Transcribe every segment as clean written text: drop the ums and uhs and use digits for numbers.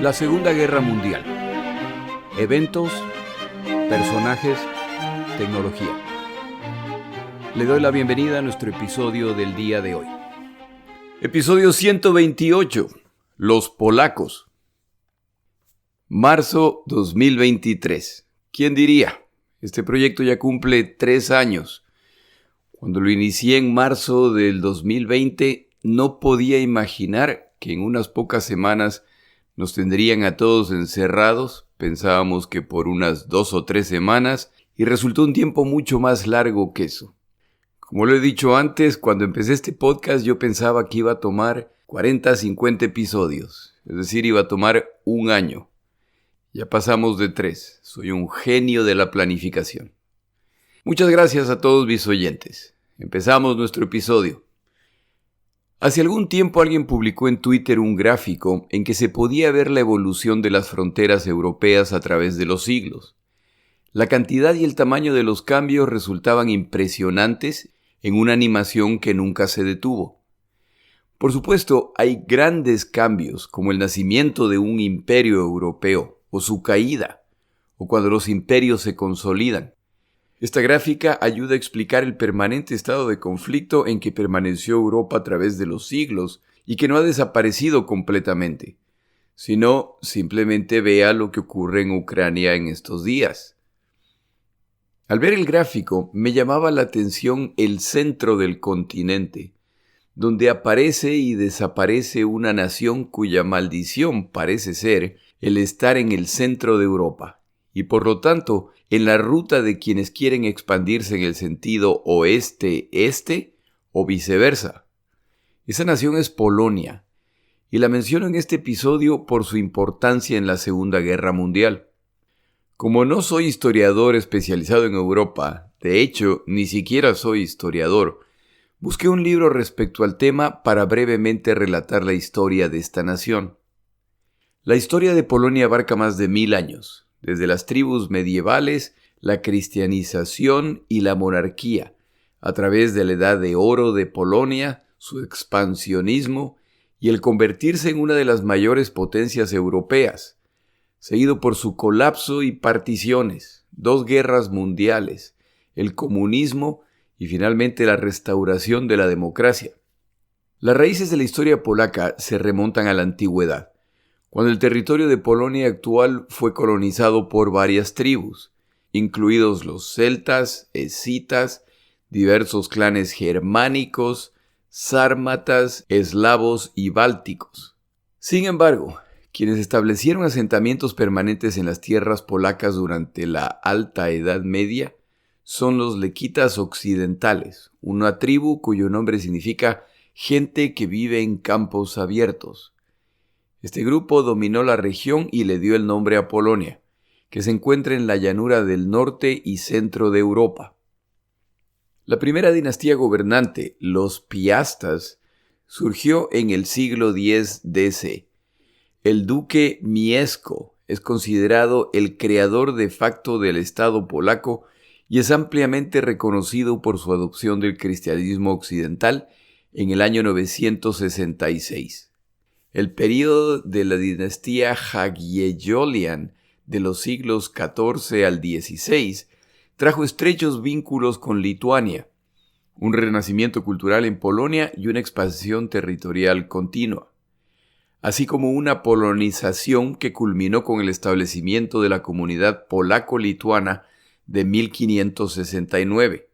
La Segunda Guerra Mundial. Eventos, personajes, tecnología. Le doy la bienvenida a nuestro episodio del día de hoy. Episodio 128. Los polacos. Marzo 2023. ¿Quién diría? Este proyecto ya cumple 3 años. Cuando lo inicié en marzo del 2020, no podía imaginar que en unas pocas semanas nos tendrían a todos encerrados. Pensábamos que por unas 2 o 3 semanas, y resultó un tiempo mucho más largo que eso. Como lo he dicho antes, cuando empecé este podcast yo pensaba que iba a tomar 40 a 50 episodios, es decir, iba a tomar un año. Ya pasamos de 3, soy un genio de la planificación. Muchas gracias a todos mis oyentes. Empezamos nuestro episodio. Hace algún tiempo alguien publicó en Twitter un gráfico en que se podía ver la evolución de las fronteras europeas a través de los siglos. La cantidad y el tamaño de los cambios resultaban impresionantes en una animación que nunca se detuvo. Por supuesto, hay grandes cambios como el nacimiento de un imperio europeo o su caída, o cuando los imperios se consolidan. Esta gráfica ayuda a explicar el permanente estado de conflicto en que permaneció Europa a través de los siglos y que no ha desaparecido completamente, sino simplemente vea lo que ocurre en Ucrania en estos días. Al ver el gráfico, me llamaba la atención el centro del continente, donde aparece y desaparece una nación cuya maldición parece ser el estar en el centro de Europa, y por lo tanto, en la ruta de quienes quieren expandirse en el sentido oeste-este o viceversa. Esa nación es Polonia, y la menciono en este episodio por su importancia en la Segunda Guerra Mundial. Como no soy historiador especializado en Europa, de hecho, ni siquiera soy historiador, busqué un libro respecto al tema para brevemente relatar la historia de esta nación. La historia de Polonia abarca más de 1000 años. Desde las tribus medievales, la cristianización y la monarquía, a través de la Edad de Oro de Polonia, su expansionismo y el convertirse en una de las mayores potencias europeas, seguido por su colapso y particiones, 2 guerras mundiales, el comunismo y finalmente la restauración de la democracia. Las raíces de la historia polaca se remontan a la antigüedad, cuando el territorio de Polonia actual fue colonizado por varias tribus, incluidos los celtas, escitas, diversos clanes germánicos, sármatas, eslavos y bálticos. Sin embargo, quienes establecieron asentamientos permanentes en las tierras polacas durante la Alta Edad Media son los lequitas occidentales, una tribu cuyo nombre significa gente que vive en campos abiertos. Este grupo dominó la región y le dio el nombre a Polonia, que se encuentra en la llanura del norte y centro de Europa. La primera dinastía gobernante, los Piastas, surgió en el siglo X d.C. El duque Mieszko es considerado el creador de facto del Estado polaco y es ampliamente reconocido por su adopción del cristianismo occidental en el año 966. El período de la dinastía Jagiellonian de los siglos XIV al XVI trajo estrechos vínculos con Lituania, un renacimiento cultural en Polonia y una expansión territorial continua, así como una polonización que culminó con el establecimiento de la comunidad polaco-lituana de 1569,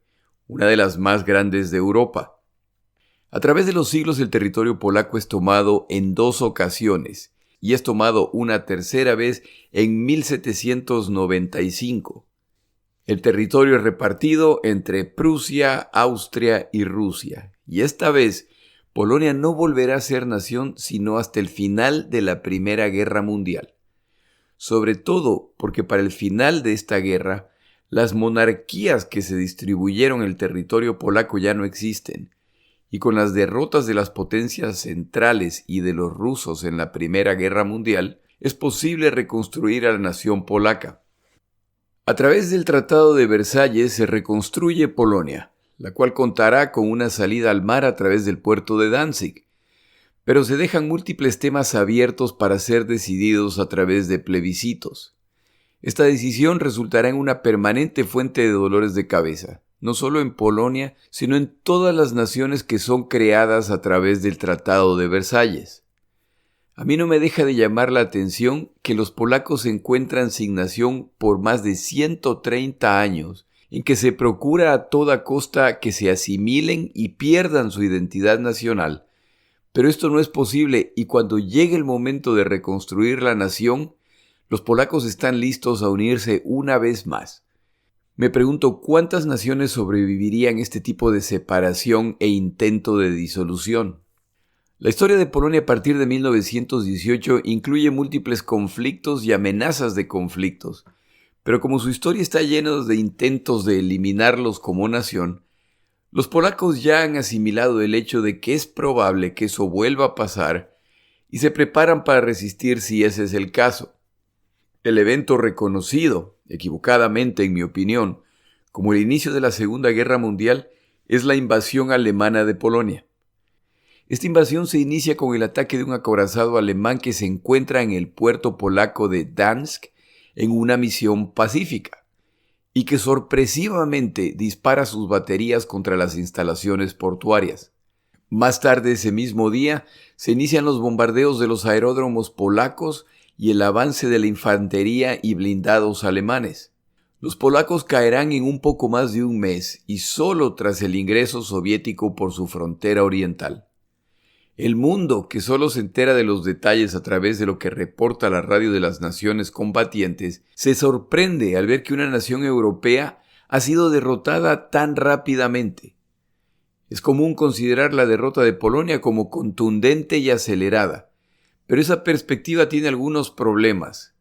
una de las más grandes de Europa. A través de los siglos el territorio polaco es tomado en 2 ocasiones y es tomado una tercera vez en 1795. El territorio es repartido entre Prusia, Austria y Rusia, y esta vez Polonia no volverá a ser nación sino hasta el final de la Primera Guerra Mundial. Sobre todo porque para el final de esta guerra, las monarquías que se distribuyeron el territorio polaco ya no existen, y con las derrotas de las potencias centrales y de los rusos en la Primera Guerra Mundial, es posible reconstruir a la nación polaca. A través del Tratado de Versalles se reconstruye Polonia, la cual contará con una salida al mar a través del puerto de Danzig. pero se dejan múltiples temas abiertos para ser decididos a través de plebiscitos. Esta decisión resultará en una permanente fuente de dolores de cabeza, no solo en Polonia, sino en todas las naciones que son creadas a través del Tratado de Versalles. A mí no me deja de llamar la atención que los polacos se encuentran sin nación por más de 130 años, en que se procura a toda costa que se asimilen y pierdan su identidad nacional. Pero esto no es posible y cuando llegue el momento de reconstruir la nación, los polacos están listos a unirse una vez más. Me pregunto cuántas naciones sobrevivirían este tipo de separación e intento de disolución. La historia de Polonia a partir de 1918 incluye múltiples conflictos y amenazas de conflictos, pero como su historia está llena de intentos de eliminarlos como nación, los polacos ya han asimilado el hecho de que es probable que eso vuelva a pasar y se preparan para resistir si ese es el caso. El evento reconocido, equivocadamente en mi opinión, como el inicio de la Segunda Guerra Mundial es la invasión alemana de Polonia. Esta invasión se inicia con el ataque de un acorazado alemán que se encuentra en el puerto polaco de Gdansk en una misión pacífica y que sorpresivamente dispara sus baterías contra las instalaciones portuarias. Más tarde ese mismo día se inician los bombardeos de los aeródromos polacos y el avance de la infantería y blindados alemanes. Los polacos caerán en un poco más de un mes y solo tras el ingreso soviético por su frontera oriental. El mundo, que solo se entera de los detalles a través de lo que reporta la radio de las naciones combatientes, se sorprende al ver que una nación europea ha sido derrotada tan rápidamente. Es común considerar la derrota de Polonia como contundente y acelerada, pero esa perspectiva tiene algunos problemas.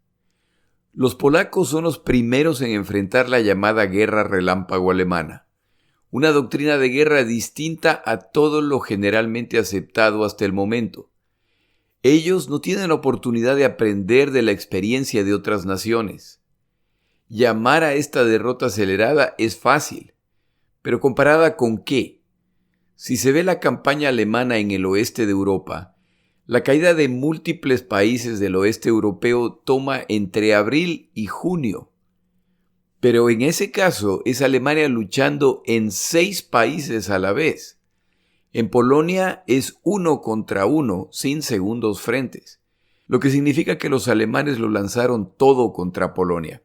Los polacos son los primeros en enfrentar la llamada guerra relámpago alemana, una doctrina de guerra distinta a todo lo generalmente aceptado hasta el momento. Ellos no tienen la oportunidad de aprender de la experiencia de otras naciones. Llamar a esta derrota acelerada es fácil, pero ¿comparada con qué? Si se ve la campaña alemana en el oeste de Europa, la caída de múltiples países del oeste europeo toma entre abril y junio. Pero en ese caso es Alemania luchando en 6 países a la vez. En Polonia es 1 contra 1 sin segundos frentes, lo que significa que los alemanes lo lanzaron todo contra Polonia.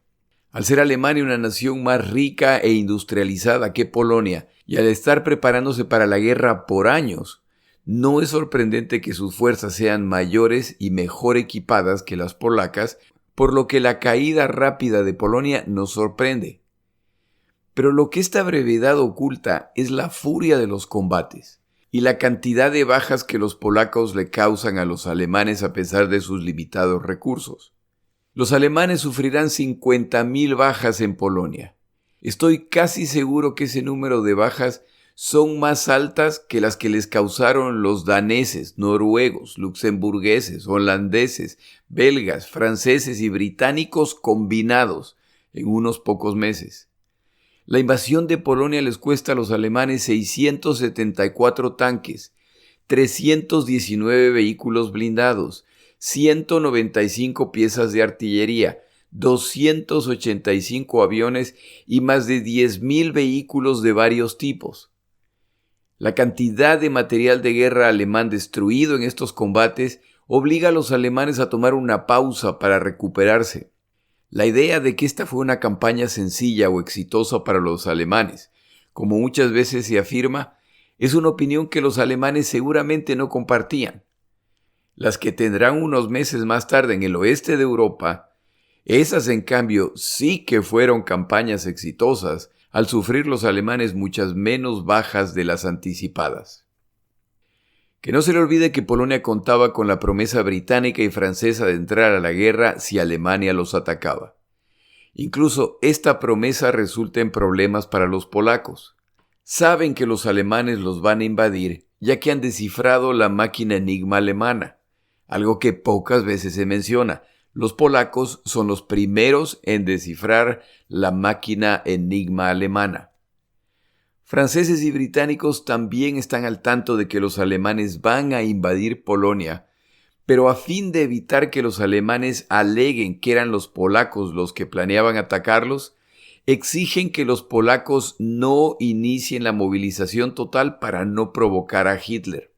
Al ser Alemania una nación más rica e industrializada que Polonia y al estar preparándose para la guerra por años, no es sorprendente que sus fuerzas sean mayores y mejor equipadas que las polacas, por lo que la caída rápida de Polonia nos sorprende. Pero lo que esta brevedad oculta es la furia de los combates y la cantidad de bajas que los polacos le causan a los alemanes a pesar de sus limitados recursos. Los alemanes sufrirán 50.000 bajas en Polonia. Estoy casi seguro que ese número de bajas son más altas que las que les causaron los daneses, noruegos, luxemburgueses, holandeses, belgas, franceses y británicos combinados en unos pocos meses. La invasión de Polonia les cuesta a los alemanes 674 tanques, 319 vehículos blindados, 195 piezas de artillería, 285 aviones y más de 10.000 vehículos de varios tipos. La cantidad de material de guerra alemán destruido en estos combates obliga a los alemanes a tomar una pausa para recuperarse. La idea de que esta fue una campaña sencilla o exitosa para los alemanes, como muchas veces se afirma, es una opinión que los alemanes seguramente no compartían. Las que tendrán unos meses más tarde en el oeste de Europa, esas en cambio sí que fueron campañas exitosas, al sufrir los alemanes muchas menos bajas de las anticipadas. Que no se le olvide que Polonia contaba con la promesa británica y francesa de entrar a la guerra si Alemania los atacaba. Incluso esta promesa resulta en problemas para los polacos. Saben que los alemanes los van a invadir, ya que han descifrado la máquina Enigma alemana, algo que pocas veces se menciona. Los polacos son los primeros en descifrar la máquina Enigma alemana. Franceses y británicos también están al tanto de que los alemanes van a invadir Polonia, pero a fin de evitar que los alemanes aleguen que eran los polacos los que planeaban atacarlos, exigen que los polacos no inicien la movilización total para no provocar a Hitler.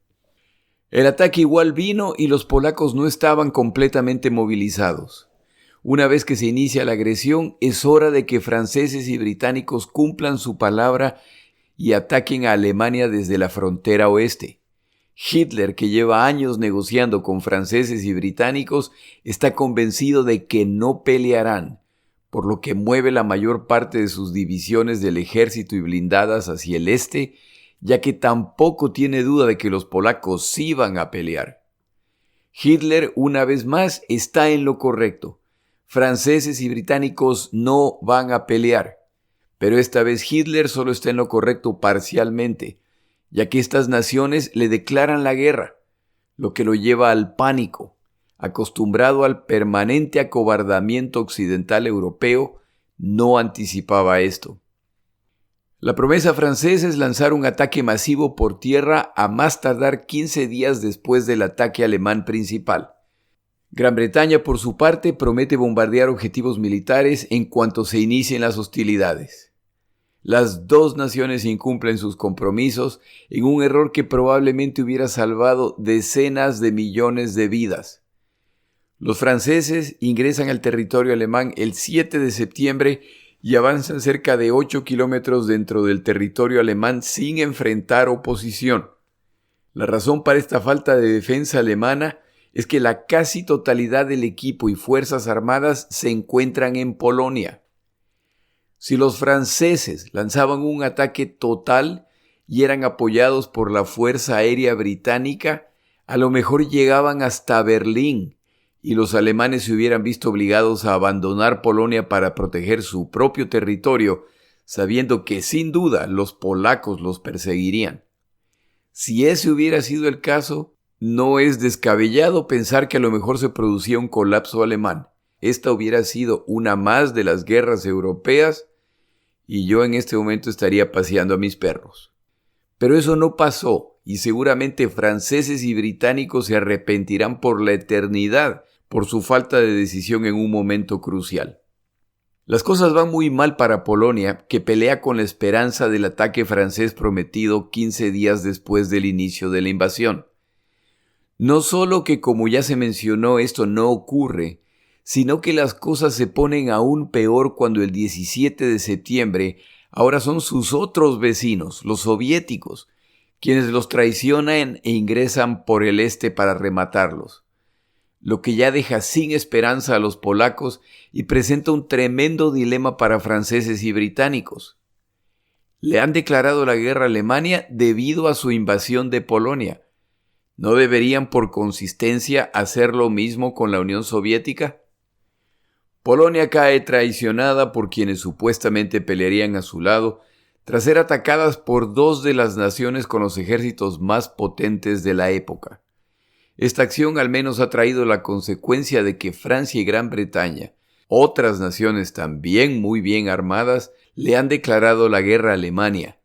El ataque igual vino y los polacos no estaban completamente movilizados. Una vez que se inicia la agresión, es hora de que franceses y británicos cumplan su palabra y ataquen a Alemania desde la frontera oeste. Hitler, que lleva años negociando con franceses y británicos, está convencido de que no pelearán, por lo que mueve la mayor parte de sus divisiones del ejército y blindadas hacia el este, ya que tampoco tiene duda de que los polacos sí van a pelear. Hitler, una vez más, está en lo correcto. Franceses y británicos no van a pelear. Pero esta vez Hitler solo está en lo correcto parcialmente, ya que estas naciones le declaran la guerra, lo que lo lleva al pánico. Acostumbrado al permanente acobardamiento occidental europeo, no anticipaba esto. La promesa francesa es lanzar un ataque masivo por tierra a más tardar 15 días después del ataque alemán principal. Gran Bretaña, por su parte, promete bombardear objetivos militares en cuanto se inicien las hostilidades. Las dos naciones incumplen sus compromisos en un error que probablemente hubiera salvado decenas de millones de vidas. Los franceses ingresan al territorio alemán el 7 de septiembre y avanzan cerca de 8 kilómetros dentro del territorio alemán sin enfrentar oposición. La razón para esta falta de defensa alemana es que la casi totalidad del equipo y fuerzas armadas se encuentran en Polonia. Si los franceses lanzaban un ataque total y eran apoyados por la Fuerza Aérea Británica, a lo mejor llegaban hasta Berlín y los alemanes se hubieran visto obligados a abandonar Polonia para proteger su propio territorio, sabiendo que sin duda los polacos los perseguirían. Si ese hubiera sido el caso, no es descabellado pensar que a lo mejor se producía un colapso alemán. Esta hubiera sido una más de las guerras europeas y yo en este momento estaría paseando a mis perros. Pero eso no pasó y seguramente franceses y británicos se arrepentirán por la eternidad por su falta de decisión en un momento crucial. Las cosas van muy mal para Polonia, que pelea con la esperanza del ataque francés prometido 15 días después del inicio de la invasión. No solo que, como ya se mencionó, esto no ocurre, sino que las cosas se ponen aún peor cuando el 17 de septiembre ahora son sus otros vecinos, los soviéticos, quienes los traicionan e ingresan por el este para rematarlos, lo que ya deja sin esperanza a los polacos y presenta un tremendo dilema para franceses y británicos. Le han declarado la guerra a Alemania debido a su invasión de Polonia. ¿No deberían por consistencia hacer lo mismo con la Unión Soviética? Polonia cae traicionada por quienes supuestamente pelearían a su lado tras ser atacadas por dos de las naciones con los ejércitos más potentes de la época. Esta acción al menos ha traído la consecuencia de que Francia y Gran Bretaña, otras naciones también muy bien armadas, le han declarado la guerra a Alemania.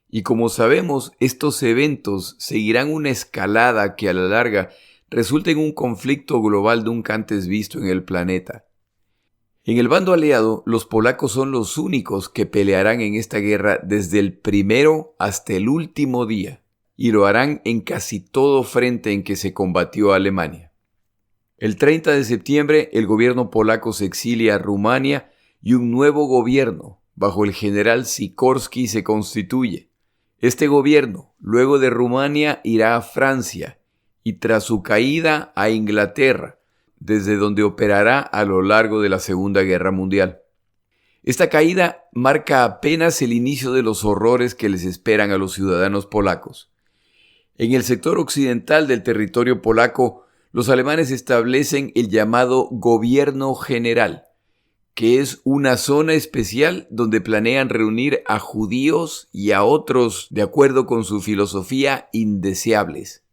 Y como sabemos, estos eventos seguirán una escalada que a la larga resulta en un conflicto global nunca antes visto en el planeta. En el bando aliado, los polacos son los únicos que pelearán en esta guerra desde el primero hasta el último día, y lo harán en casi todo frente en que se combatió a Alemania. El 30 de septiembre, el gobierno polaco se exilia a Rumania y un nuevo gobierno, bajo el general Sikorski, se constituye. Este gobierno, luego de Rumania, irá a Francia y tras su caída a Inglaterra, desde donde operará a lo largo de la Segunda Guerra Mundial. Esta caída marca apenas el inicio de los horrores que les esperan a los ciudadanos polacos. En el sector occidental del territorio polaco, los alemanes establecen el llamado Gobierno General, que es una zona especial donde planean reunir a judíos y a otros, de acuerdo con su filosofía, indeseables.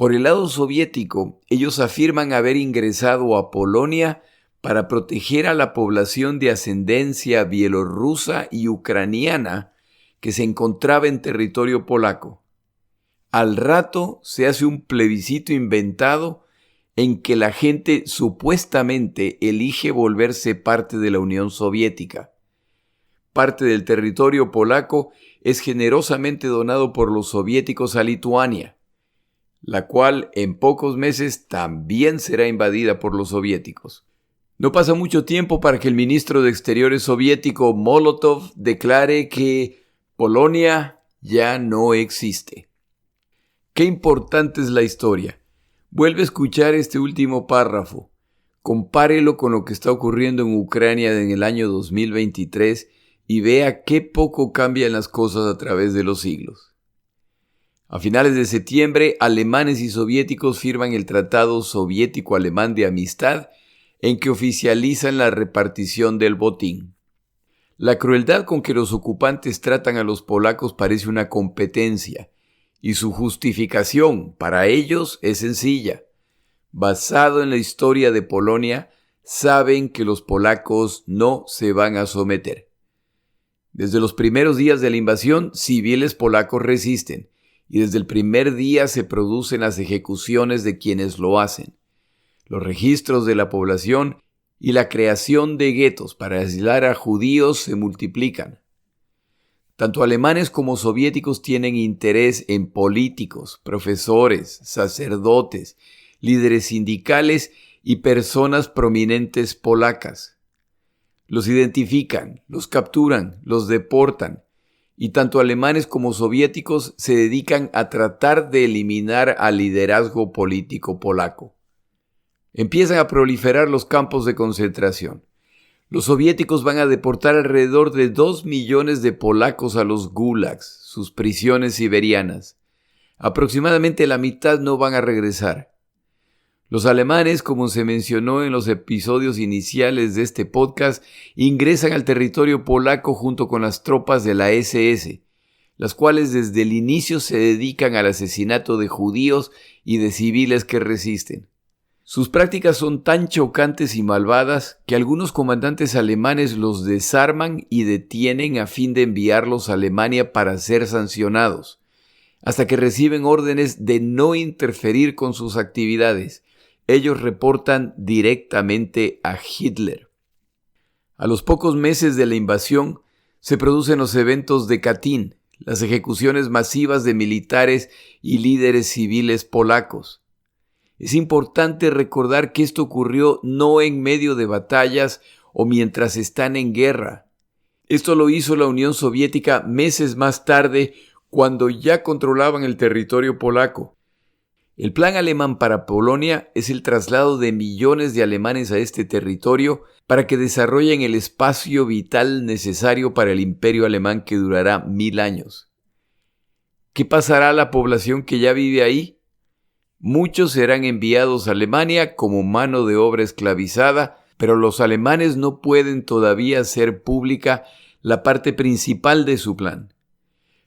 Por el lado soviético, ellos afirman haber ingresado a Polonia para proteger a la población de ascendencia bielorrusa y ucraniana que se encontraba en territorio polaco. Al rato se hace un plebiscito inventado en que la gente supuestamente elige volverse parte de la Unión Soviética. Parte del territorio polaco es generosamente donado por los soviéticos a Lituania, la cual en pocos meses también será invadida por los soviéticos. No pasa mucho tiempo para que el ministro de Exteriores soviético Molotov declare que Polonia ya no existe. Qué importante es la historia. Vuelve a escuchar este último párrafo. Compárelo con lo que está ocurriendo en Ucrania en el año 2023 y vea qué poco cambian las cosas a través de los siglos. A finales de septiembre, alemanes y soviéticos firman el Tratado Soviético-Alemán de Amistad, en que oficializan la repartición del botín. La crueldad con que los ocupantes tratan a los polacos parece una competencia, y su justificación para ellos es sencilla. Basado en la historia de Polonia, saben que los polacos no se van a someter. Desde los primeros días de la invasión, civiles polacos resisten, y desde el primer día se producen las ejecuciones de quienes lo hacen. Los registros de la población y la creación de guetos para aislar a judíos se multiplican. Tanto alemanes como soviéticos tienen interés en políticos, profesores, sacerdotes, líderes sindicales y personas prominentes polacas. Los identifican, los capturan, los deportan, y tanto alemanes como soviéticos se dedican a tratar de eliminar al liderazgo político polaco. Empiezan a proliferar los campos de concentración. Los soviéticos van a deportar alrededor de 2 millones de polacos a los gulags, sus prisiones siberianas. Aproximadamente la mitad no van a regresar. Los alemanes, como se mencionó en los episodios iniciales de este podcast, ingresan al territorio polaco junto con las tropas de la SS, las cuales desde el inicio se dedican al asesinato de judíos y de civiles que resisten. Sus prácticas son tan chocantes y malvadas que algunos comandantes alemanes los desarman y detienen a fin de enviarlos a Alemania para ser sancionados, hasta que reciben órdenes de no interferir con sus actividades. Ellos reportan directamente a Hitler. A los pocos meses de la invasión se producen los eventos de Katyn, las ejecuciones masivas de militares y líderes civiles polacos. Es importante recordar que esto ocurrió no en medio de batallas o mientras están en guerra. Esto lo hizo la Unión Soviética meses más tarde, cuando ya controlaban el territorio polaco. El plan alemán para Polonia es el traslado de millones de alemanes a este territorio para que desarrollen el espacio vital necesario para el imperio alemán que durará 1000 años. ¿Qué pasará a la población que ya vive ahí? Muchos serán enviados a Alemania como mano de obra esclavizada, pero los alemanes no pueden todavía hacer pública la parte principal de su plan.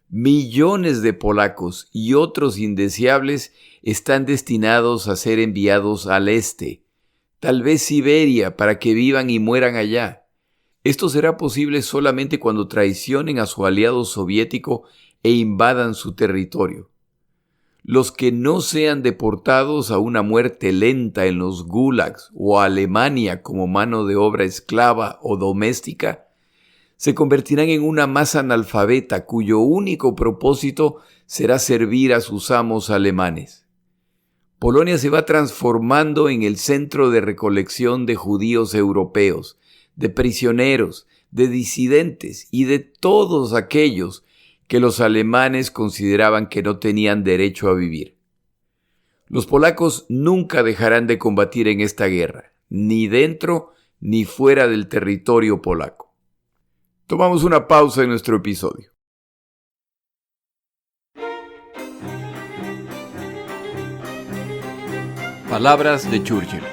Millones de polacos y otros indeseables están destinados a ser enviados al este, tal vez Siberia, para que vivan y mueran allá. Esto será posible solamente cuando traicionen a su aliado soviético e invadan su territorio. Los que no sean deportados a una muerte lenta en los gulags o a Alemania como mano de obra esclava o doméstica, se convertirán en una masa analfabeta cuyo único propósito será servir a sus amos alemanes. Polonia se va transformando en el centro de recolección de judíos europeos, de prisioneros, de disidentes y de todos aquellos que los alemanes consideraban que no tenían derecho a vivir. Los polacos nunca dejarán de combatir en esta guerra, ni dentro ni fuera del territorio polaco. Tomamos una pausa en nuestro episodio. Palabras de Churchill.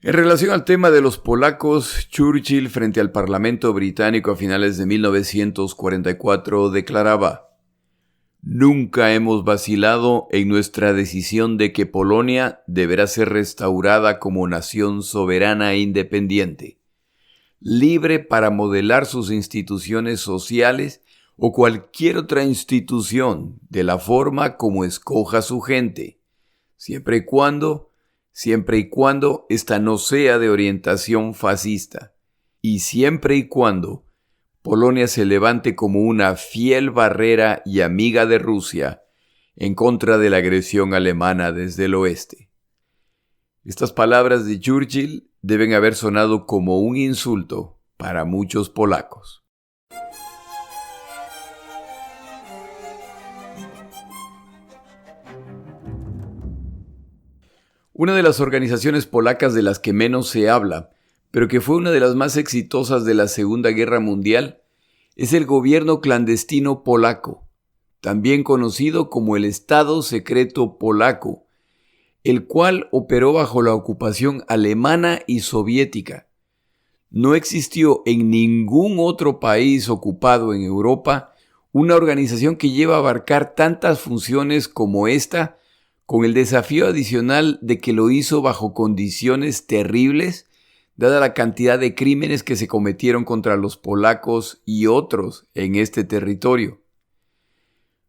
En relación al tema de los polacos, Churchill, frente al Parlamento británico a finales de 1944, declaraba: «Nunca hemos vacilado en nuestra decisión de que Polonia deberá ser restaurada como nación soberana e independiente. libre para modelar sus instituciones sociales o cualquier otra institución de la forma como escoja su gente, siempre y cuando ésta no sea de orientación fascista, y siempre y cuando Polonia se levante como una fiel barrera y amiga de Rusia en contra de la agresión alemana desde el oeste. Estas palabras de Churchill deben haber sonado como un insulto para muchos polacos. Una de las organizaciones polacas de las que menos se habla, pero que fue una de las más exitosas de la Segunda Guerra Mundial, es el gobierno clandestino polaco, también conocido como el Estado Secreto Polaco, el cual operó bajo la ocupación alemana y soviética. No existió en ningún otro país ocupado en Europa una organización que lleva a abarcar tantas funciones como esta, con el desafío adicional de que lo hizo bajo condiciones terribles, dada la cantidad de crímenes que se cometieron contra los polacos y otros en este territorio.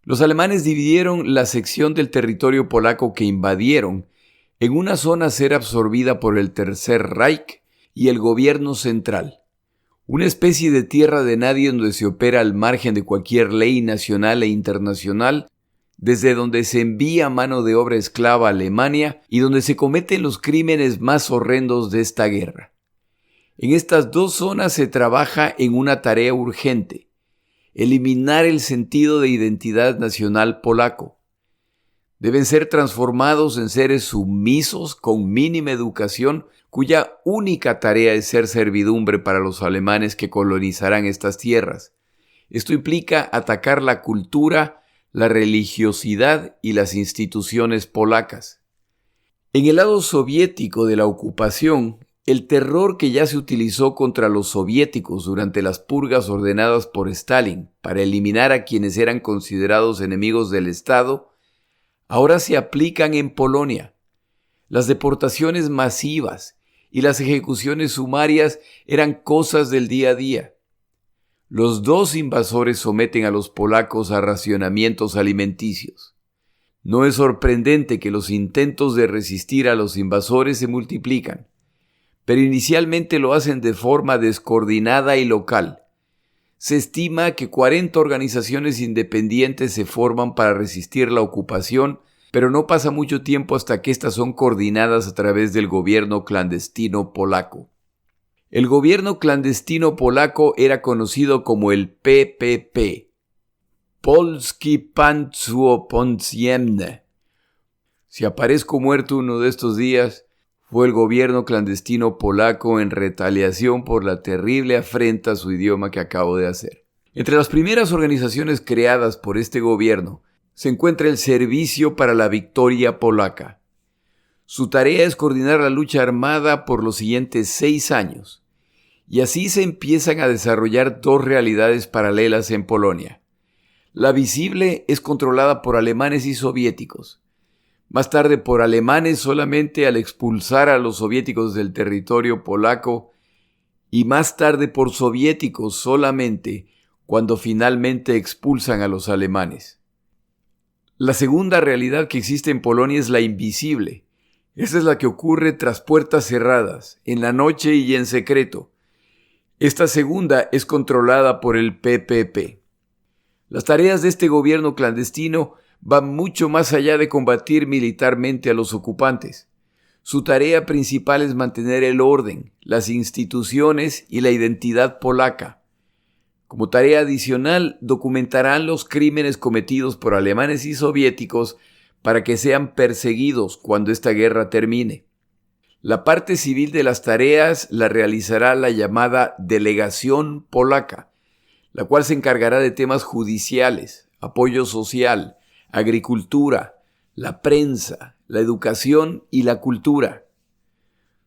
Los alemanes dividieron la sección del territorio polaco que invadieron en una zona a ser absorbida por el Tercer Reich y el gobierno central, una especie de tierra de nadie donde se opera al margen de cualquier ley nacional e internacional, desde donde se envía mano de obra esclava a Alemania y donde se cometen los crímenes más horrendos de esta guerra. En estas dos zonas se trabaja en una tarea urgente: eliminar el sentido de identidad nacional polaco. Deben ser transformados en seres sumisos con mínima educación, cuya única tarea es ser servidumbre para los alemanes que colonizarán estas tierras. Esto implica atacar la cultura, la religiosidad y las instituciones polacas. En el lado soviético de la ocupación, el terror que ya se utilizó contra los soviéticos durante las purgas ordenadas por Stalin para eliminar a quienes eran considerados enemigos del Estado, ahora se aplican en Polonia. Las deportaciones masivas y las ejecuciones sumarias eran cosas del día a día. Los dos invasores someten a los polacos a racionamientos alimenticios. No es sorprendente que los intentos de resistir a los invasores se multiplican, pero inicialmente lo hacen de forma descoordinada y local. Se estima que 40 organizaciones independientes se forman para resistir la ocupación, pero no pasa mucho tiempo hasta que estas son coordinadas a través del gobierno clandestino polaco. El gobierno clandestino polaco era conocido como el PPP, Polski Państwo Podziemne. Si aparezco muerto uno de estos días, fue el gobierno clandestino polaco en retaliación por la terrible afrenta a su idioma que acabo de hacer. Entre las primeras organizaciones creadas por este gobierno se encuentra el Servicio para la Victoria Polaca. Su tarea es coordinar la lucha armada por los siguientes 6 años. Y así se empiezan a desarrollar dos realidades paralelas en Polonia. La visible es controlada por alemanes y soviéticos. Más tarde por alemanes solamente al expulsar a los soviéticos del territorio polaco, y más tarde por soviéticos solamente cuando finalmente expulsan a los alemanes. La segunda realidad que existe en Polonia es la invisible. Esa es la que ocurre tras puertas cerradas, en la noche y en secreto. Esta segunda es controlada por el PPP. Las tareas de este gobierno clandestino van mucho más allá de combatir militarmente a los ocupantes. Su tarea principal es mantener el orden, las instituciones y la identidad polaca. Como tarea adicional, documentarán los crímenes cometidos por alemanes y soviéticos para que sean perseguidos cuando esta guerra termine. La parte civil de las tareas la realizará la llamada Delegación Polaca, la cual se encargará de temas judiciales, apoyo social, agricultura, la prensa, la educación y la cultura.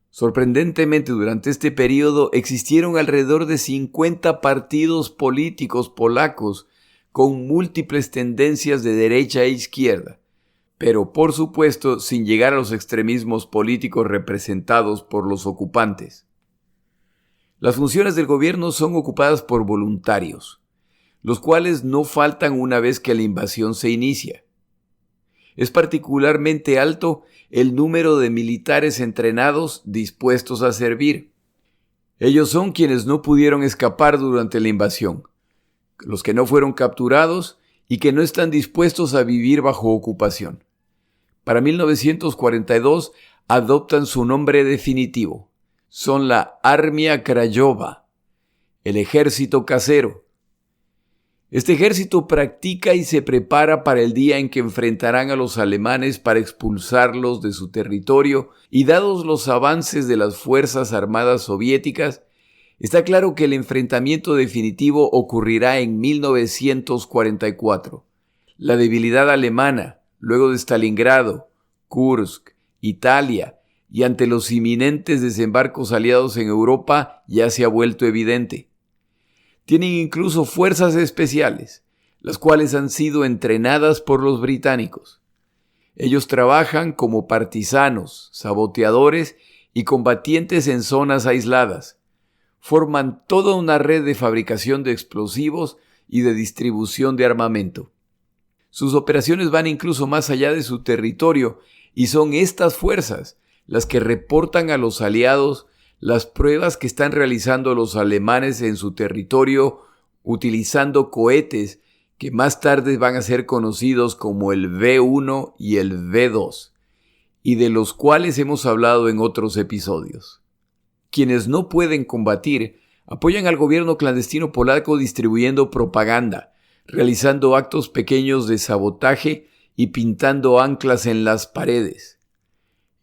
Sorprendentemente, durante este periodo existieron alrededor de 50 partidos políticos polacos con múltiples tendencias de derecha e izquierda, pero por supuesto sin llegar a los extremismos políticos representados por los ocupantes. Las funciones del gobierno son ocupadas por voluntarios, los cuales no faltan una vez que la invasión se inicia. Es particularmente alto el número de militares entrenados dispuestos a servir. Ellos son quienes no pudieron escapar durante la invasión, los que no fueron capturados y que no están dispuestos a vivir bajo ocupación. Para 1942 adoptan su nombre definitivo. Son la Armia Krajova, el ejército casero. Este ejército practica y se prepara para el día en que enfrentarán a los alemanes para expulsarlos de su territorio, y dados los avances de las Fuerzas Armadas soviéticas, está claro que el enfrentamiento definitivo ocurrirá en 1944. La debilidad alemana, luego de Stalingrado, Kursk, Italia, y ante los inminentes desembarcos aliados en Europa, ya se ha vuelto evidente. Tienen incluso fuerzas especiales, las cuales han sido entrenadas por los británicos. Ellos trabajan como partisanos, saboteadores y combatientes en zonas aisladas. Forman toda una red de fabricación de explosivos y de distribución de armamento. Sus operaciones van incluso más allá de su territorio, y son estas fuerzas las que reportan a los aliados las pruebas que están realizando los alemanes en su territorio utilizando cohetes que más tarde van a ser conocidos como el V1 y el V2, y de los cuales hemos hablado en otros episodios. Quienes no pueden combatir apoyan al gobierno clandestino polaco distribuyendo propaganda, realizando actos pequeños de sabotaje y pintando anclas en las paredes.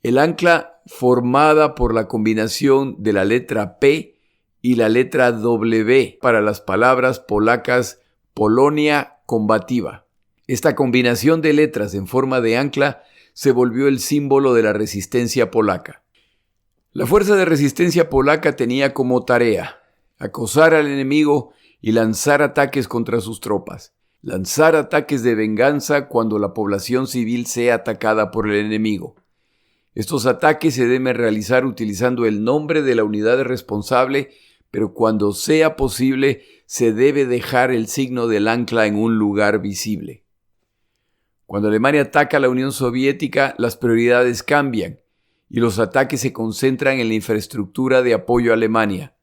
El ancla, formada por la combinación de la letra P y la letra W para las palabras polacas Polonia combativa. Esta combinación de letras en forma de ancla se volvió el símbolo de la resistencia polaca. La fuerza de resistencia polaca tenía como tarea acosar al enemigo y lanzar ataques contra sus tropas, lanzar ataques de venganza cuando la población civil sea atacada por el enemigo. Estos ataques se deben realizar utilizando el nombre de la unidad responsable, pero cuando sea posible se debe dejar el signo del ancla en un lugar visible. Cuando Alemania ataca a la Unión Soviética, las prioridades cambian y los ataques se concentran en la infraestructura de apoyo a Alemania.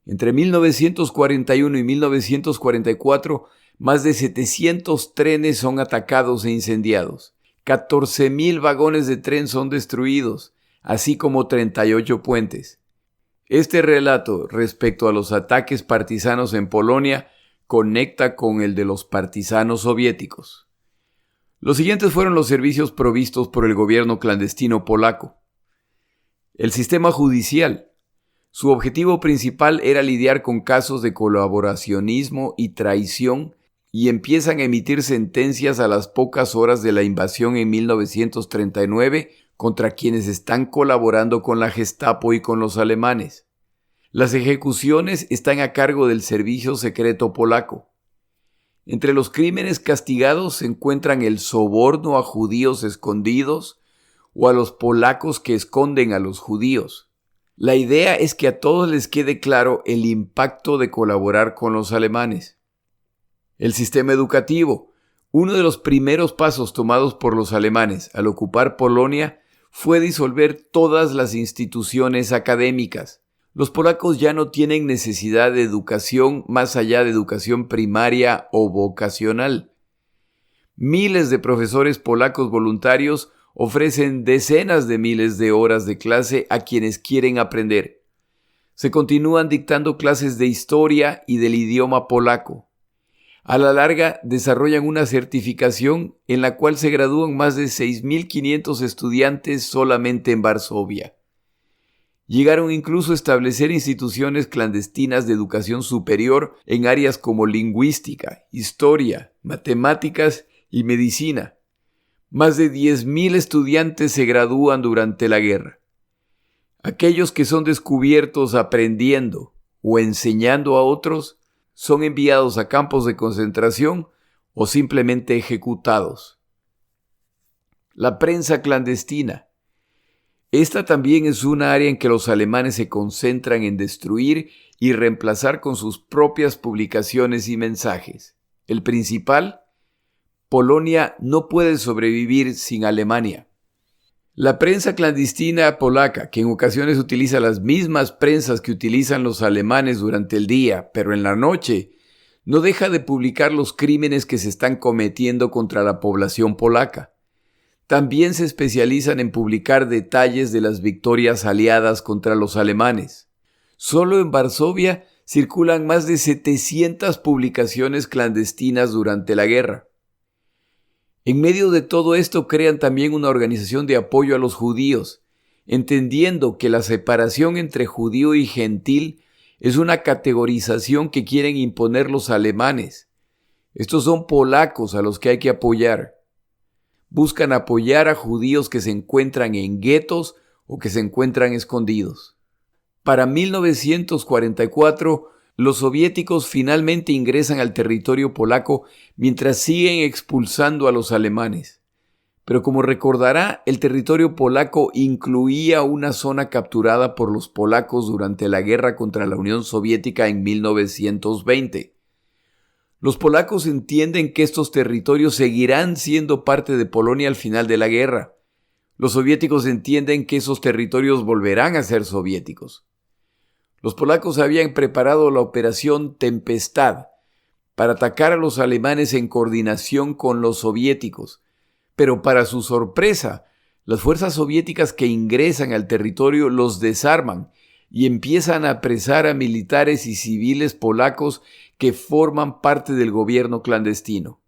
Entre 1941 y 1944, más de 700 trenes son atacados e incendiados. 14,000 vagones de tren son destruidos, así como 38 puentes. Este relato respecto a los ataques partisanos en Polonia conecta con el de los partisanos soviéticos. Los siguientes fueron los servicios provistos por el gobierno clandestino polaco. El sistema judicial. Su objetivo principal era lidiar con casos de colaboracionismo y traición, y empiezan a emitir sentencias a las pocas horas de la invasión en 1939 contra quienes están colaborando con la Gestapo y con los alemanes. Las ejecuciones están a cargo del servicio secreto polaco. Entre los crímenes castigados se encuentran el soborno a judíos escondidos o a los polacos que esconden a los judíos. La idea es que a todos les quede claro el impacto de colaborar con los alemanes. El sistema educativo. Uno de los primeros pasos tomados por los alemanes al ocupar Polonia fue disolver todas las instituciones académicas. Los polacos ya no tienen necesidad de educación más allá de educación primaria o vocacional. Miles de profesores polacos voluntarios ofrecen decenas de miles de horas de clase a quienes quieren aprender. Se continúan dictando clases de historia y del idioma polaco. A la larga, desarrollan una certificación en la cual se gradúan más de 6,500 estudiantes solamente en Varsovia. Llegaron incluso a establecer instituciones clandestinas de educación superior en áreas como lingüística, historia, matemáticas y medicina. Más de 10,000 estudiantes se gradúan durante la guerra. Aquellos que son descubiertos aprendiendo o enseñando a otros son enviados a campos de concentración o simplemente ejecutados. La prensa clandestina. Esta también es una área en que los alemanes se concentran en destruir y reemplazar con sus propias publicaciones y mensajes. El principal: Polonia no puede sobrevivir sin Alemania. La prensa clandestina polaca, que en ocasiones utiliza las mismas prensas que utilizan los alemanes durante el día, pero en la noche, no deja de publicar los crímenes que se están cometiendo contra la población polaca. También se especializan en publicar detalles de las victorias aliadas contra los alemanes. Solo en Varsovia circulan más de 700 publicaciones clandestinas durante la guerra. En medio de todo esto crean también una organización de apoyo a los judíos, entendiendo que la separación entre judío y gentil es una categorización que quieren imponer los alemanes. Estos son polacos a los que hay que apoyar. Buscan apoyar a judíos que se encuentran en guetos o que se encuentran escondidos. Para 1944, los soviéticos finalmente ingresan al territorio polaco mientras siguen expulsando a los alemanes. Pero como recordará, el territorio polaco incluía una zona capturada por los polacos durante la guerra contra la Unión Soviética en 1920. Los polacos entienden que estos territorios seguirán siendo parte de Polonia al final de la guerra. Los soviéticos entienden que esos territorios volverán a ser soviéticos. Los polacos habían preparado la Operación Tempestad para atacar a los alemanes en coordinación con los soviéticos, pero para su sorpresa, las fuerzas soviéticas que ingresan al territorio los desarman y empiezan a apresar a militares y civiles polacos que forman parte del gobierno clandestino.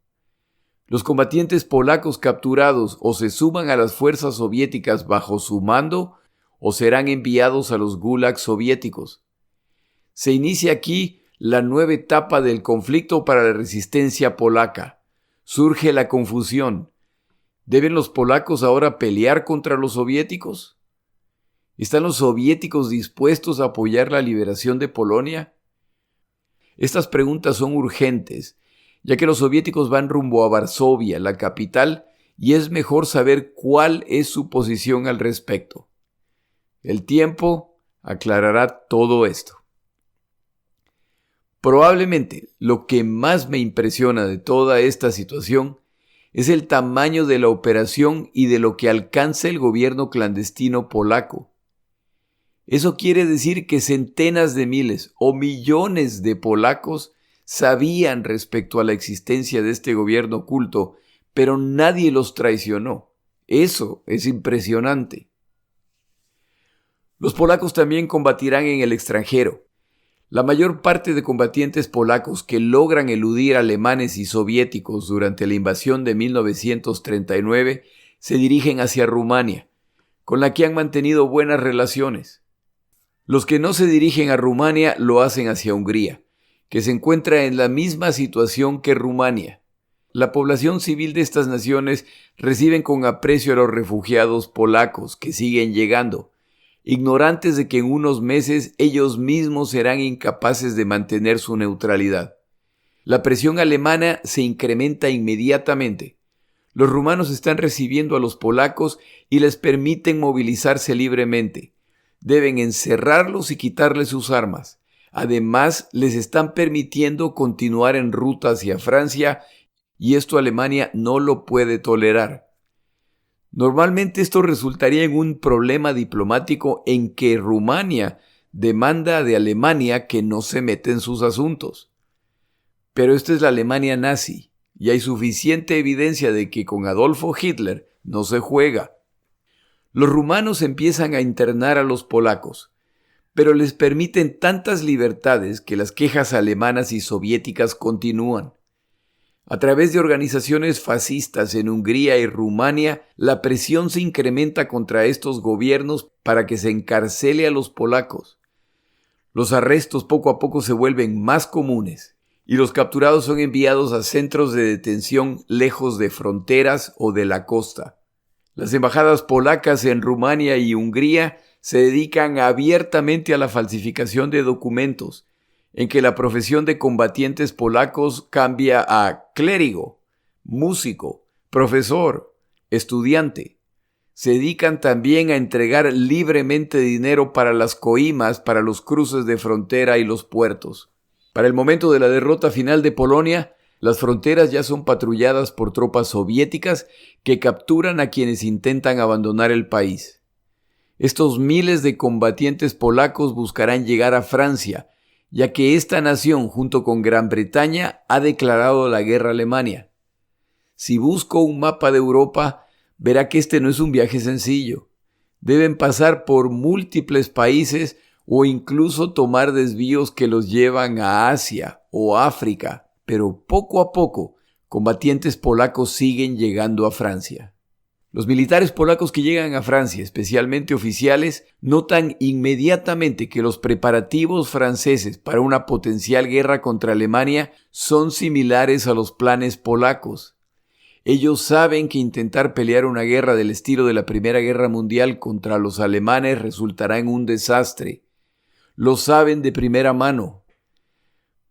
Los combatientes polacos capturados o se suman a las fuerzas soviéticas bajo su mando o serán enviados a los gulags soviéticos. Se inicia aquí la nueva etapa del conflicto para la resistencia polaca. Surge la confusión. ¿Deben los polacos ahora pelear contra los soviéticos? ¿Están los soviéticos dispuestos a apoyar la liberación de Polonia? Estas preguntas son urgentes, ya que los soviéticos van rumbo a Varsovia, la capital, y es mejor saber cuál es su posición al respecto. El tiempo aclarará todo esto. Probablemente lo que más me impresiona de toda esta situación es el tamaño de la operación y de lo que alcanza el gobierno clandestino polaco. Eso quiere decir que centenas de miles o millones de polacos sabían respecto a la existencia de este gobierno oculto, pero nadie los traicionó. Eso es impresionante. Los polacos también combatirán en el extranjero. La mayor parte de combatientes polacos que logran eludir alemanes y soviéticos durante la invasión de 1939 se dirigen hacia Rumania, con la que han mantenido buenas relaciones. Los que no se dirigen a Rumania lo hacen hacia Hungría, que se encuentra en la misma situación que Rumania. La población civil de estas naciones reciben con aprecio a los refugiados polacos que siguen llegando, ignorantes de que en unos meses ellos mismos serán incapaces de mantener su neutralidad. La presión alemana se incrementa inmediatamente. Los rumanos están recibiendo a los polacos y les permiten movilizarse libremente. Deben encerrarlos y quitarles sus armas. Además, les están permitiendo continuar en ruta hacia Francia y esto Alemania no lo puede tolerar. Normalmente esto resultaría en un problema diplomático en que Rumania demanda de Alemania que no se mete en sus asuntos. Pero esta es la Alemania nazi y hay suficiente evidencia de que con Adolfo Hitler no se juega. Los rumanos empiezan a internar a los polacos, pero les permiten tantas libertades que las quejas alemanas y soviéticas continúan. A través de organizaciones fascistas en Hungría y Rumania, la presión se incrementa contra estos gobiernos para que se encarcele a los polacos. Los arrestos poco a poco se vuelven más comunes y los capturados son enviados a centros de detención lejos de fronteras o de la costa. Las embajadas polacas en Rumania y Hungría se dedican abiertamente a la falsificación de documentos, en que la profesión de combatientes polacos cambia a clérigo, músico, profesor, estudiante. se dedican también a entregar libremente dinero para las coimas, para los cruces de frontera y los puertos. Para el momento de la derrota final de Polonia, las fronteras ya son patrulladas por tropas soviéticas que capturan a quienes intentan abandonar el país. Estos miles de combatientes polacos buscarán llegar a Francia, ya que esta nación, junto con Gran Bretaña, ha declarado la guerra a Alemania. Si busco un mapa de Europa, verá que este no es un viaje sencillo. Deben pasar por múltiples países o incluso tomar desvíos que los llevan a Asia o África, pero poco a poco, combatientes polacos siguen llegando a Francia. Los militares polacos que llegan a Francia, especialmente oficiales, notan inmediatamente que los preparativos franceses para una potencial guerra contra Alemania son similares a los planes polacos. Ellos saben que intentar pelear una guerra del estilo de la Primera Guerra Mundial contra los alemanes resultará en un desastre. Lo saben de primera mano.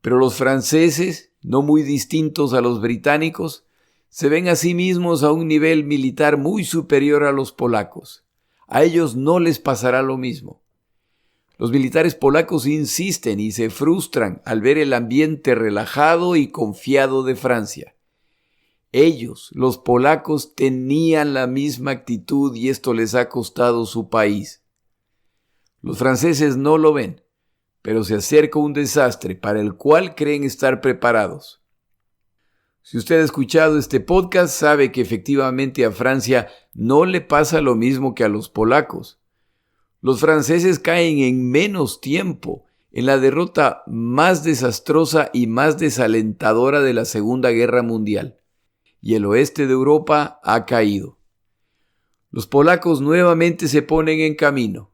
Pero los franceses, no muy distintos a los británicos, se ven a sí mismos a un nivel militar muy superior a los polacos. A ellos no les pasará lo mismo. Los militares polacos insisten y se frustran al ver el ambiente relajado y confiado de Francia. Ellos, los polacos, tenían la misma actitud y esto les ha costado su país. Los franceses no lo ven, pero se acerca un desastre para el cual creen estar preparados. Si usted ha escuchado este podcast, sabe que efectivamente a Francia no le pasa lo mismo que a los polacos. Los franceses caen en menos tiempo, en la derrota más desastrosa y más desalentadora de la Segunda Guerra Mundial. Y el oeste de Europa ha caído. Los polacos nuevamente se ponen en camino,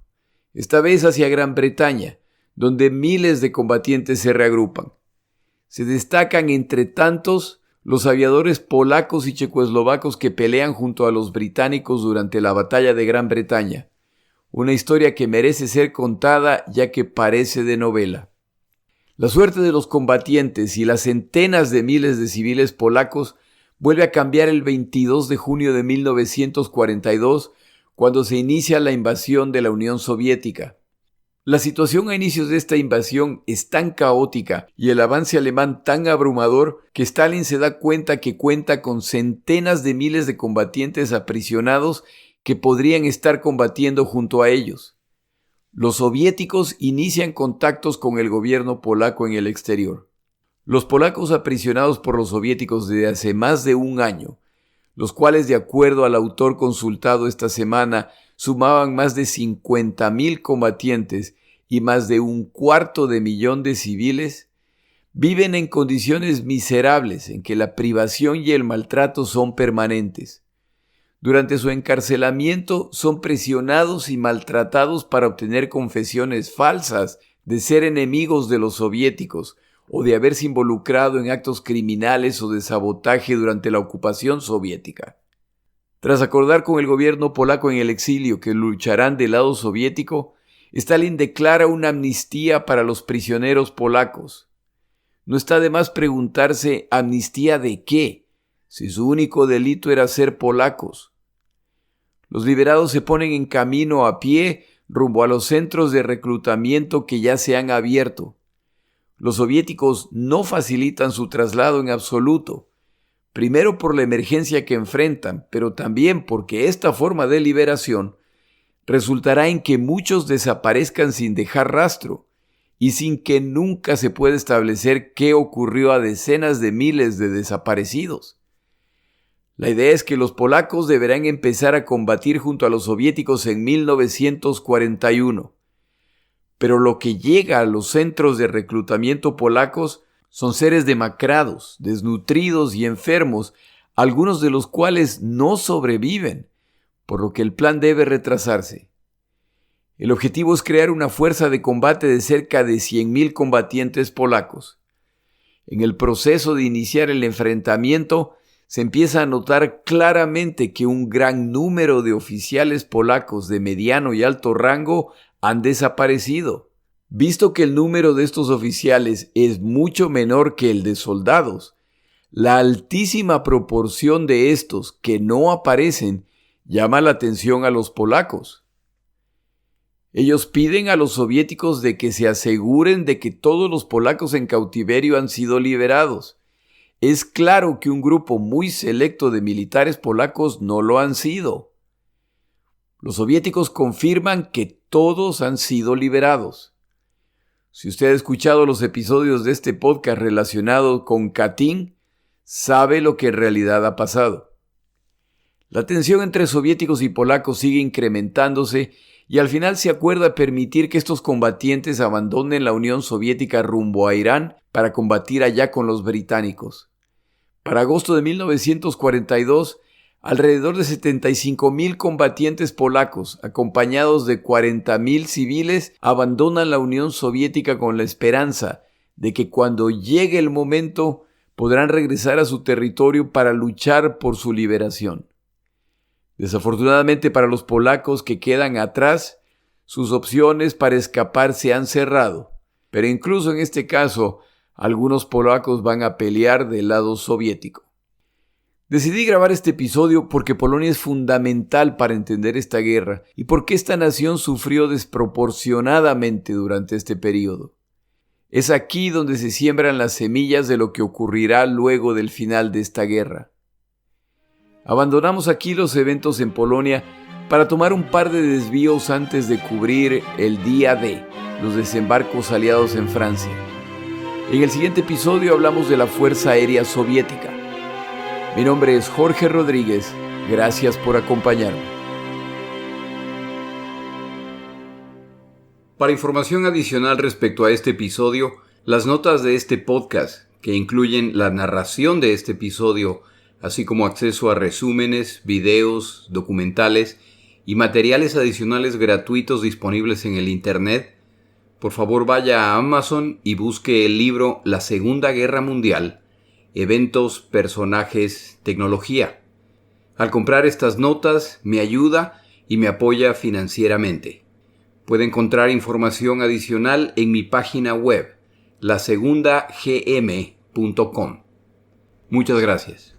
esta vez hacia Gran Bretaña, donde miles de combatientes se reagrupan. Se destacan entre tantos los aviadores polacos y checoslovacos que pelean junto a los británicos durante la batalla de Gran Bretaña, una historia que merece ser contada ya que parece de novela. La suerte de los combatientes y las centenas de miles de civiles polacos vuelve a cambiar el 22 de junio de 1942, cuando se inicia la invasión de la Unión Soviética. La situación a inicios de esta invasión es tan caótica y el avance alemán tan abrumador que Stalin se da cuenta que cuenta con centenas de miles de combatientes aprisionados que podrían estar combatiendo junto a ellos. Los soviéticos inician contactos con el gobierno polaco en el exterior. Los polacos aprisionados por los soviéticos desde hace más de un año, los cuales, de acuerdo al autor consultado esta semana, sumaban más de 50,000 combatientes y más de 250,000 de civiles, viven en condiciones miserables en que la privación y el maltrato son permanentes. Durante su encarcelamiento son presionados y maltratados para obtener confesiones falsas de ser enemigos de los soviéticos, o de haberse involucrado en actos criminales o de sabotaje durante la ocupación soviética. Tras acordar con el gobierno polaco en el exilio que lucharán del lado soviético, Stalin declara una amnistía para los prisioneros polacos. No está de más preguntarse ¿amnistía de qué?, si su único delito era ser polacos. Los liberados se ponen en camino a pie rumbo a los centros de reclutamiento que ya se han abierto. Los soviéticos no facilitan su traslado en absoluto, primero por la emergencia que enfrentan, pero también porque esta forma de liberación resultará en que muchos desaparezcan sin dejar rastro y sin que nunca se pueda establecer qué ocurrió a decenas de miles de desaparecidos. La idea es que los polacos deberán empezar a combatir junto a los soviéticos en 1941. Pero lo que llega a los centros de reclutamiento polacos son seres demacrados, desnutridos y enfermos, algunos de los cuales no sobreviven, por lo que el plan debe retrasarse. El objetivo es crear una fuerza de combate de cerca de 100,000 combatientes polacos. En el proceso de iniciar el enfrentamiento, se empieza a notar claramente que un gran número de oficiales polacos de mediano y alto rango han desaparecido. Visto que el número de estos oficiales es mucho menor que el de soldados, la altísima proporción de estos que no aparecen llama la atención a los polacos. Ellos piden a los soviéticos de que se aseguren de que todos los polacos en cautiverio han sido liberados. Es claro que un grupo muy selecto de militares polacos no lo han sido. Los soviéticos confirman que todos han sido liberados. Si usted ha escuchado los episodios de este podcast relacionados con Katyn, sabe lo que en realidad ha pasado. La tensión entre soviéticos y polacos sigue incrementándose y al final se acuerda permitir que estos combatientes abandonen la Unión Soviética rumbo a Irán para combatir allá con los británicos. Para agosto de 1942, alrededor de 75,000 combatientes polacos, acompañados de 40,000 civiles, abandonan la Unión Soviética con la esperanza de que cuando llegue el momento podrán regresar a su territorio para luchar por su liberación. Desafortunadamente para los polacos que quedan atrás, sus opciones para escapar se han cerrado, pero incluso en este caso, algunos polacos van a pelear del lado soviético. Decidí grabar este episodio porque Polonia es fundamental para entender esta guerra y porque esta nación sufrió desproporcionadamente durante este periodo. Es aquí donde se siembran las semillas de lo que ocurrirá luego del final de esta guerra. Abandonamos aquí los eventos en Polonia para tomar un par de desvíos antes de cubrir el día D, los desembarcos aliados en Francia. En el siguiente episodio hablamos de la Fuerza Aérea Soviética. Mi nombre es Jorge Rodríguez. Gracias por acompañarme. Para información adicional respecto a este episodio, las notas de este podcast, que incluyen la narración de este episodio, así como acceso a resúmenes, videos, documentales y materiales adicionales gratuitos disponibles en el Internet, por favor vaya a Amazon y busque el libro La Segunda Guerra Mundial, Eventos, Personajes, Tecnología. Al comprar estas notas me ayuda y me apoya financieramente. Puede encontrar información adicional en mi página web, lasegundagm.com. Muchas gracias.